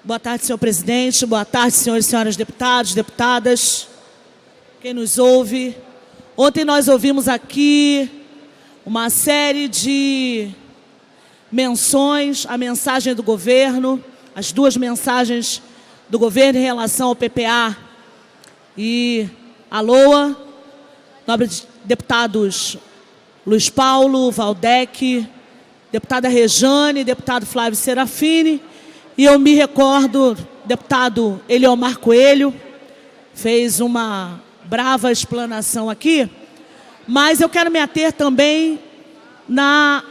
Boa tarde, senhor presidente. Boa tarde, senhores e senhoras deputados, deputadas, quem nos ouve. Ontem nós ouvimos aqui uma série de menções, a mensagem do governo, as duas mensagens do governo em relação ao PPA e a LOA, nobres deputados Luiz Paulo, Valdec, deputada Rejane, deputado Flávio Serafini, e eu me recordo, deputado Eliomar Coelho, fez uma brava explanação aqui, mas eu quero me ater também na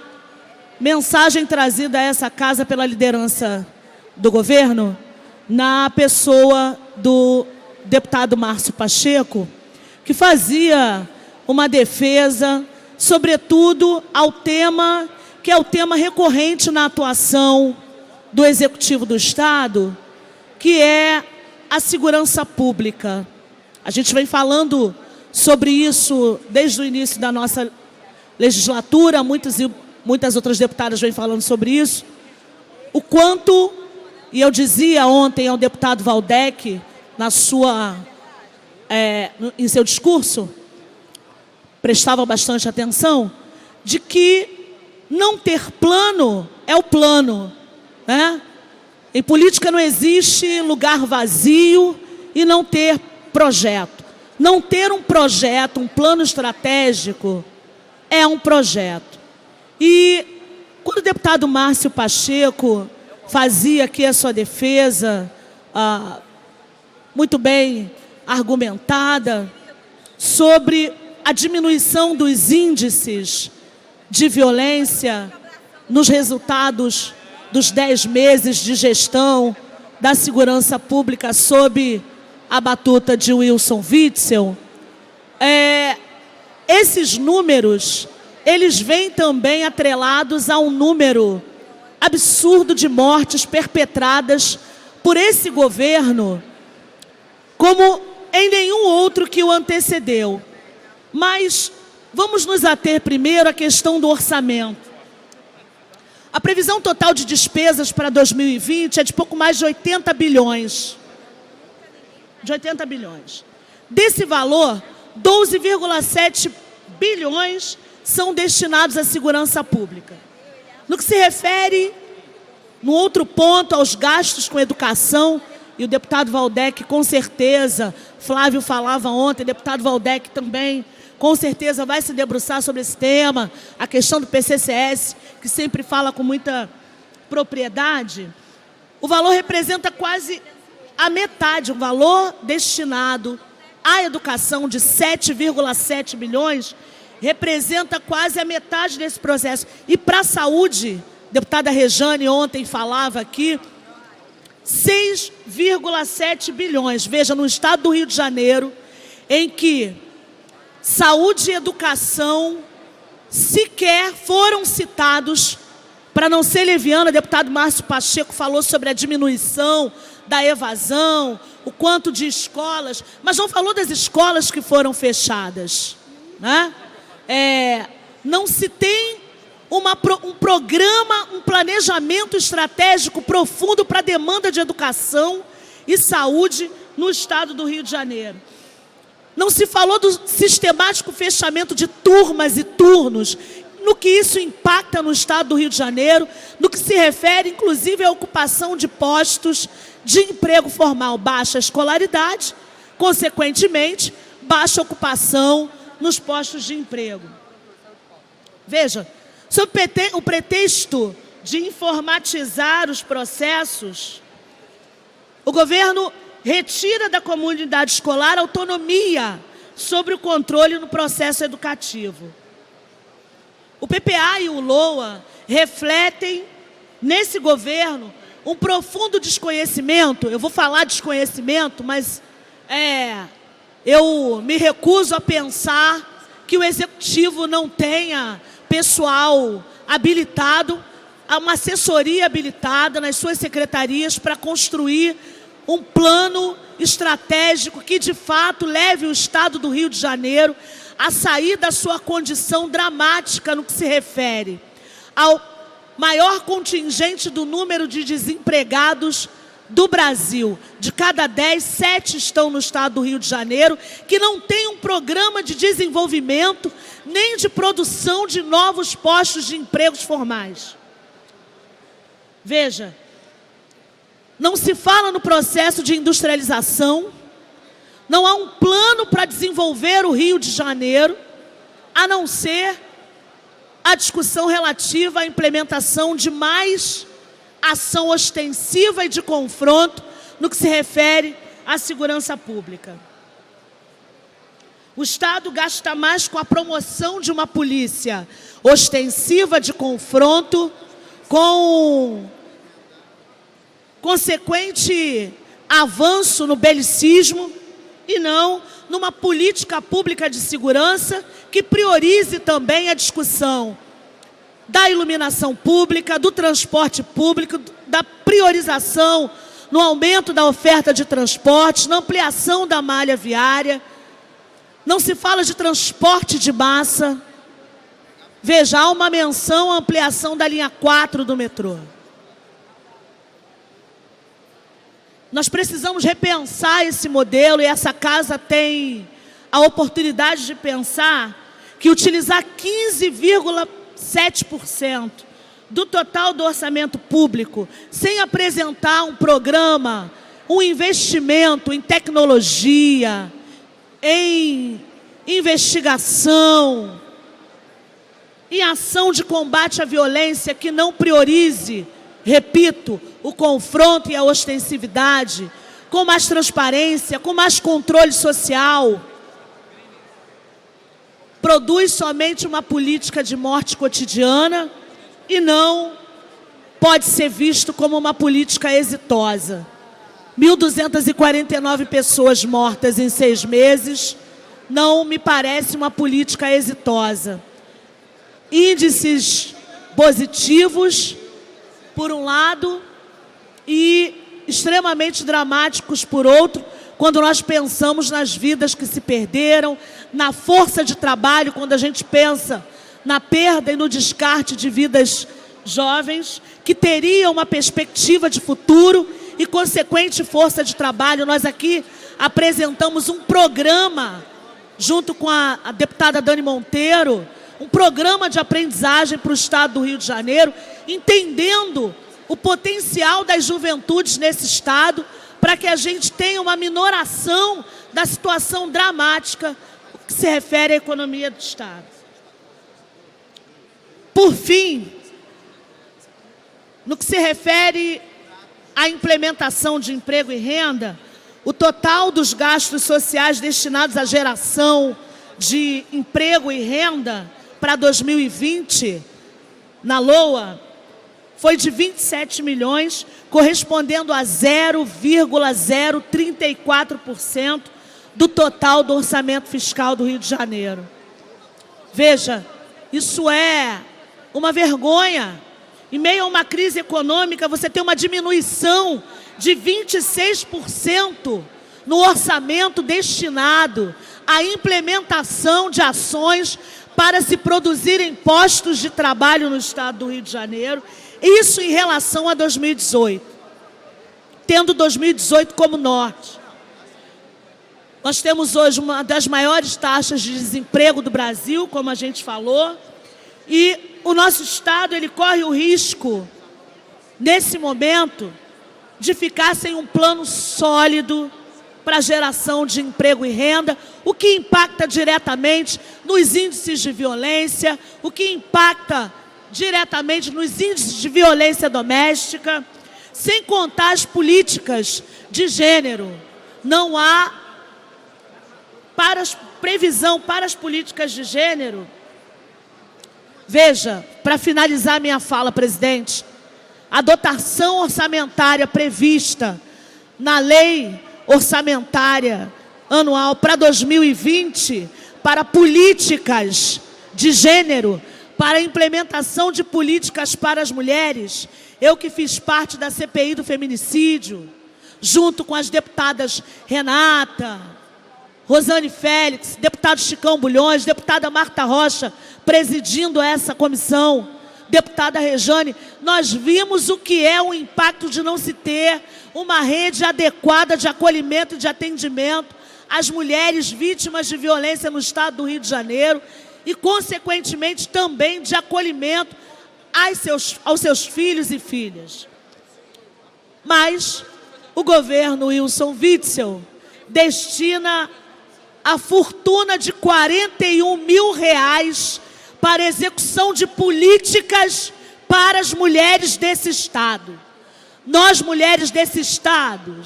mensagem trazida a essa casa pela liderança do governo, na pessoa do deputado Márcio Pacheco, que fazia uma defesa, sobretudo, ao tema que é o tema recorrente na atuação do Executivo do Estado, que é a segurança pública. A gente vem falando sobre isso desde o início da nossa legislatura, muitas outras deputadas vêm falando sobre isso, o quanto, e eu dizia ontem ao deputado Valdec, em seu discurso, prestava bastante atenção, de que não ter plano é o plano, né? Em política não existe lugar vazio e não ter projeto. Não ter um projeto, um plano estratégico, é um projeto. E quando o deputado Márcio Pacheco fazia aqui a sua defesa, muito bem argumentada, sobre a diminuição dos índices de violência nos resultados dos 10 meses de gestão da segurança pública sob a batuta de Wilson Witzel, esses números, eles vêm também atrelados a um número absurdo de mortes perpetradas por esse governo, como em nenhum outro que o antecedeu. Mas vamos nos ater primeiro à questão do orçamento. A previsão total de despesas para 2020 é de pouco mais de 80 bilhões. Desse valor, 12,7 bilhões são destinados à segurança pública. No que se refere, no outro ponto, aos gastos com educação, e o deputado Valdec, com certeza, Flávio falava ontem, deputado Valdec também, com certeza vai se debruçar sobre esse tema, a questão do PCCS, que sempre fala com muita propriedade. O valor representa quase a metade, o valor destinado à educação de 7,7 bilhões, representa quase a metade desse processo. E para a saúde, a deputada Rejane ontem falava aqui, 6,7 bilhões. Veja, no estado do Rio de Janeiro, em que saúde e educação sequer foram citados, para não ser leviana, o deputado Márcio Pacheco falou sobre a diminuição da evasão, o quanto de escolas, mas não falou das escolas que foram fechadas, né? Não se tem um programa, um planejamento estratégico profundo para a demanda de educação e saúde no estado do Rio de Janeiro. Não se falou do sistemático fechamento de turmas e turnos, no que isso impacta no estado do Rio de Janeiro, no que se refere, inclusive, à ocupação de postos de emprego formal, baixa escolaridade, consequentemente, baixa ocupação nos postos de emprego. Veja, sob o pretexto de informatizar os processos, o governo retira da comunidade escolar autonomia sobre o controle no processo educativo. O PPA e o LOA refletem, nesse governo, um profundo desconhecimento. Eu vou falar desconhecimento, mas eu me recuso a pensar que o Executivo não tenha pessoal habilitado, uma assessoria habilitada nas suas secretarias para construir um plano estratégico que, de fato, leve o estado do Rio de Janeiro a sair da sua condição dramática no que se refere ao maior contingente do número de desempregados do Brasil, de cada 10, 7 estão no estado do Rio de Janeiro, que não tem um programa de desenvolvimento nem de produção de novos postos de empregos formais. Veja, não se fala no processo de industrialização, não há um plano para desenvolver o Rio de Janeiro, a não ser a discussão relativa à implementação de mais ação ostensiva e de confronto no que se refere à segurança pública. O Estado gasta mais com a promoção de uma polícia ostensiva de confronto, com consequente avanço no belicismo, e não numa política pública de segurança que priorize também a discussão da iluminação pública, do transporte público, da priorização no aumento da oferta de transportes, na ampliação da malha viária. Não se fala de transporte de massa. Veja, há uma menção à ampliação da linha 4 do metrô. Nós precisamos repensar esse modelo, e essa casa tem a oportunidade de pensar que utilizar 15,7% do total do orçamento público, sem apresentar um programa, um investimento em tecnologia, em investigação, em ação de combate à violência que não priorize, repito, o confronto e a ostensividade, com mais transparência, com mais controle social, produz somente uma política de morte cotidiana e não pode ser visto como uma política exitosa. 1.249 pessoas mortas em 6 meses não me parece uma política exitosa. Índices positivos, por um lado, e extremamente dramáticos, por outro, quando nós pensamos nas vidas que se perderam, na força de trabalho, quando a gente pensa na perda e no descarte de vidas jovens, que teriam uma perspectiva de futuro e consequente força de trabalho. Nós aqui apresentamos um programa, junto com a deputada Dani Monteiro, um programa de aprendizagem para o estado do Rio de Janeiro, entendendo o potencial das juventudes nesse estado, para que a gente tenha uma minoração da situação dramática que se refere à economia do estado. Por fim, no que se refere à implementação de emprego e renda, o total dos gastos sociais destinados à geração de emprego e renda para 2020, na LOA, foi de 27 milhões, correspondendo a 0,034% do total do orçamento fiscal do Rio de Janeiro. Veja, isso é uma vergonha. Em meio a uma crise econômica, você tem uma diminuição de 26% no orçamento destinado à implementação de ações para se produzirem postos de trabalho no estado do Rio de Janeiro. Isso em relação a 2018, tendo 2018 como norte. Nós temos hoje uma das maiores taxas de desemprego do Brasil, como a gente falou, e o nosso estado ele corre o risco, nesse momento, de ficar sem um plano sólido para a geração de emprego e renda, o que impacta diretamente nos índices de violência, o que impacta diretamente nos índices de violência doméstica, sem contar as políticas de gênero. Não há previsão para as políticas de gênero. Veja, para finalizar minha fala, presidente, a dotação orçamentária prevista na lei orçamentária anual para 2020, para políticas de gênero, para a implementação de políticas para as mulheres. Eu que fiz parte da CPI do feminicídio, junto com as deputadas Renata, Rosane Félix, deputado Chicão Bulhões, deputada Marta Rocha, presidindo essa comissão. deputada Rejane, nós vimos o que é o impacto de não se ter uma rede adequada de acolhimento e de atendimento às mulheres vítimas de violência no estado do Rio de Janeiro e, consequentemente, também de acolhimento aos seus filhos e filhas. Mas o governo Wilson Witzel destina a fortuna de R$41 mil para execução de políticas para as mulheres desse estado. Nós, mulheres desse estado,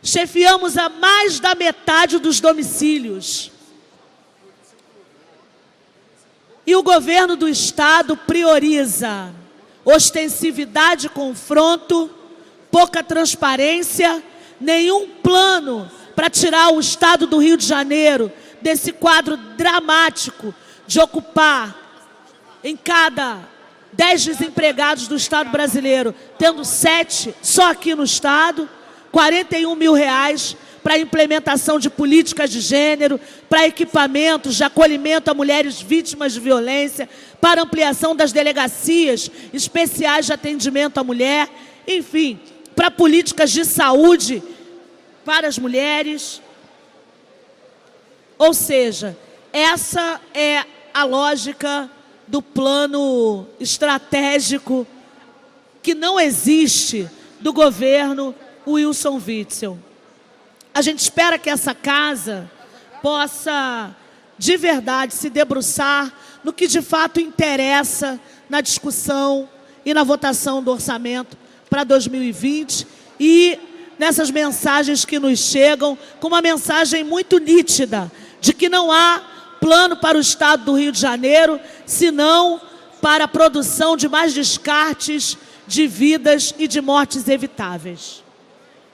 chefiamos a mais da metade dos domicílios. E o governo do estado prioriza ostensividade e confronto, pouca transparência, nenhum plano para tirar o estado do Rio de Janeiro desse quadro dramático de ocupar em cada 10 desempregados do estado brasileiro, tendo 7 só aqui no estado, R$41 mil para a implementação de políticas de gênero, para equipamentos de acolhimento a mulheres vítimas de violência, para ampliação das delegacias especiais de atendimento à mulher, enfim, para políticas de saúde para as mulheres. Ou seja, essa é a lógica do plano estratégico que não existe do governo Wilson Witzel. A gente espera que essa casa possa, de verdade, se debruçar no que de fato interessa na discussão e na votação do orçamento para 2020 e nessas mensagens que nos chegam, com uma mensagem muito nítida de que não há plano para o estado do Rio de Janeiro, senão para a produção de mais descartes de vidas e de mortes evitáveis.